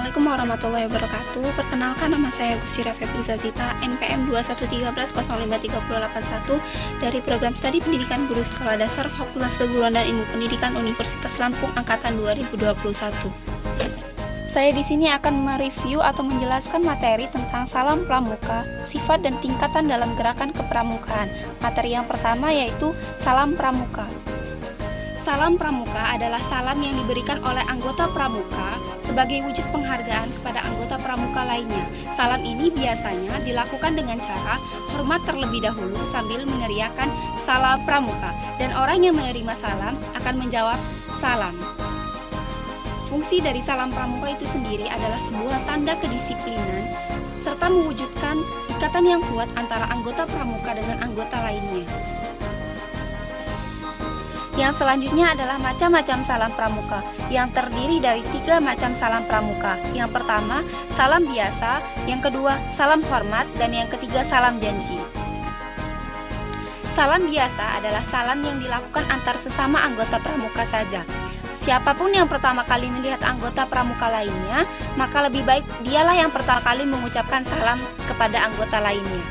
Assalamualaikum warahmatullahi wabarakatuh. Perkenalkan, nama saya Gusira Febriza Zita, NPM 2113053081 dari Program Studi Pendidikan Guru Sekolah Dasar Fakultas Keguruan dan Ilmu Pendidikan Universitas Lampung Angkatan 2021. Saya di sini akan mereview atau menjelaskan materi tentang salam pramuka, sifat dan tingkatan dalam gerakan kepramukaan. Materi yang pertama yaitu salam pramuka. Salam pramuka adalah salam yang diberikan oleh anggota pramuka sebagai wujud penghargaan kepada anggota pramuka lainnya. Salam ini biasanya dilakukan dengan cara hormat terlebih dahulu sambil meneriakkan salam pramuka, dan orang yang menerima salam akan menjawab salam. Fungsi dari salam pramuka itu sendiri adalah sebuah tanda kedisiplinan serta mewujudkan ikatan yang kuat antara anggota pramuka dengan anggota lainnya. Yang selanjutnya adalah macam-macam salam pramuka, yang terdiri dari 3 macam salam pramuka. Yang pertama, salam biasa, yang kedua, salam hormat, dan yang ketiga, salam janji. Salam biasa adalah salam yang dilakukan antar sesama anggota pramuka saja. Siapapun yang pertama kali melihat anggota pramuka lainnya, maka lebih baik dialah yang pertama kali mengucapkan salam kepada anggota lainnya.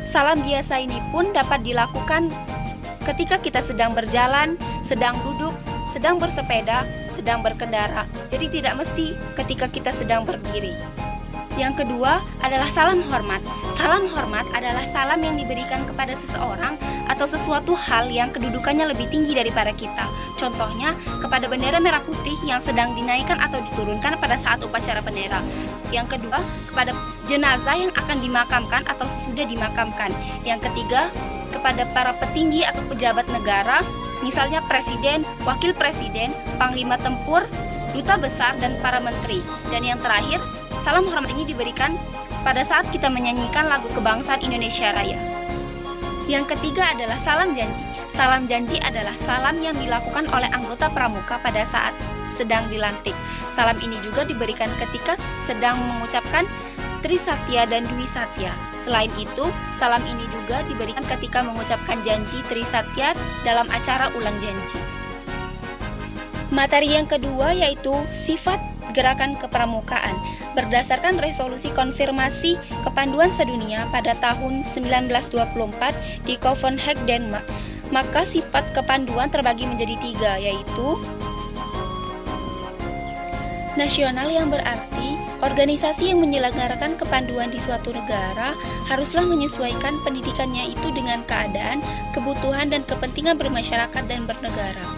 Salam biasa ini pun dapat dilakukan ketika kita sedang berjalan, sedang duduk, sedang bersepeda, sedang berkendara. Jadi tidak mesti ketika kita sedang berdiri. Yang kedua adalah salam hormat. Salam hormat adalah salam yang diberikan kepada seseorang atau sesuatu hal yang kedudukannya lebih tinggi daripada kita. Contohnya, kepada bendera merah putih yang sedang dinaikkan atau diturunkan pada saat upacara bendera. Yang kedua, kepada jenazah yang akan dimakamkan atau sesudah dimakamkan. Yang ketiga, kepada para petinggi atau pejabat negara, misalnya presiden, wakil presiden, panglima tempur, duta besar, dan para menteri. Dan yang terakhir, salam hormat ini diberikan pada saat kita menyanyikan lagu kebangsaan Indonesia Raya. Yang ketiga adalah salam janji. Salam janji adalah salam yang dilakukan oleh anggota pramuka pada saat sedang dilantik. Salam ini juga diberikan ketika sedang mengucapkan Trisatya dan Dwi Satya. Selain itu, salam ini juga diberikan ketika mengucapkan janji Trisatya dalam acara ulang janji. Materi yang kedua yaitu sifat gerakan kepramukaan. Berdasarkan resolusi konfirmasi kepanduan sedunia pada tahun 1924 di Copenhagen, Denmark, maka sifat kepanduan terbagi menjadi 3, yaitu nasional, yang berarti organisasi yang menyelenggarakan kepanduan di suatu negara haruslah menyesuaikan pendidikannya itu dengan keadaan, kebutuhan, dan kepentingan bermasyarakat dan bernegara.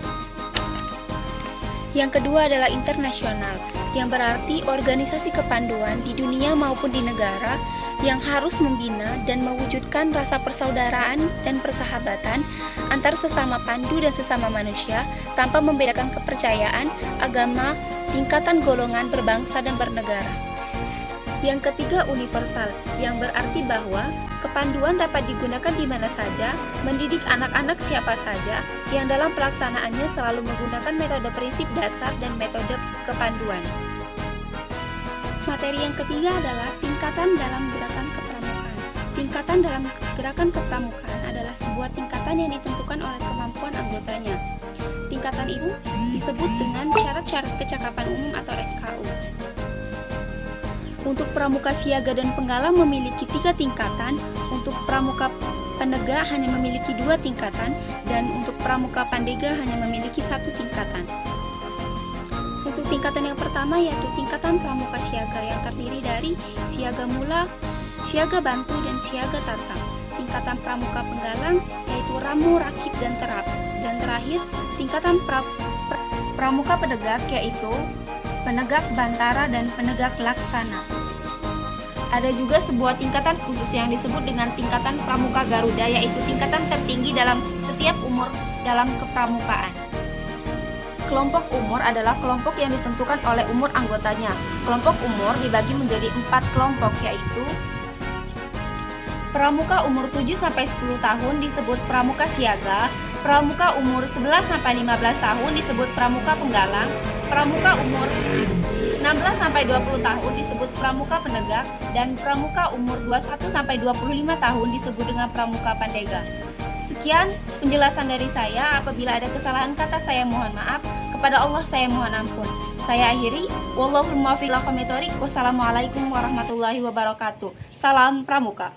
Yang kedua adalah internasional, yang berarti organisasi kepanduan di dunia maupun di negara yang harus membina dan mewujudkan rasa persaudaraan dan persahabatan antar sesama pandu dan sesama manusia tanpa membedakan kepercayaan, agama, tingkatan golongan, berbangsa, dan bernegara. Yang ketiga, universal, yang berarti bahwa kepanduan dapat digunakan di mana saja, mendidik anak-anak siapa saja, yang dalam pelaksanaannya selalu menggunakan metode prinsip dasar dan metode kepanduan. Materi yang ketiga adalah tingkatan dalam gerakan kepramukaan. Tingkatan dalam gerakan kepramukaan adalah sebuah tingkatan yang ditentukan oleh kemampuan anggotanya. Tingkatan itu disebut dengan syarat-syarat kecakapan umum atau SKU. Untuk pramuka siaga dan penggalang memiliki 3 tingkatan, untuk pramuka penegak hanya memiliki 2 tingkatan, dan untuk pramuka pandega hanya memiliki 1 tingkatan. Untuk tingkatan yang pertama yaitu tingkatan pramuka siaga, yang terdiri dari siaga mula, siaga bantu, dan siaga tatap. Tingkatan pramuka penggalang yaitu ramu, rakit, dan terap. Dan terakhir, tingkatan pramuka penegak yaitu penegak bantara dan penegak laksana. Ada juga sebuah tingkatan khusus yang disebut dengan tingkatan pramuka Garuda, yaitu tingkatan tertinggi dalam setiap umur dalam kepramukaan. Kelompok umur adalah kelompok yang ditentukan oleh umur anggotanya. Kelompok umur dibagi menjadi 4 kelompok, yaitu pramuka umur 7-10 tahun disebut pramuka siaga, pramuka umur 11-15 tahun disebut pramuka penggalang, pramuka umur 16-20 tahun disebut pramuka penegak, dan pramuka umur 21-25 tahun disebut dengan pramuka pandega. Sekian penjelasan dari saya. Apabila ada kesalahan kata, saya mohon maaf. Kepada Allah saya mohon ampun. Saya akhiri. Wallahul muwaffiq ila aqwamit thoriq. Wassalamualaikum warahmatullahi wabarakatuh. Salam Pramuka.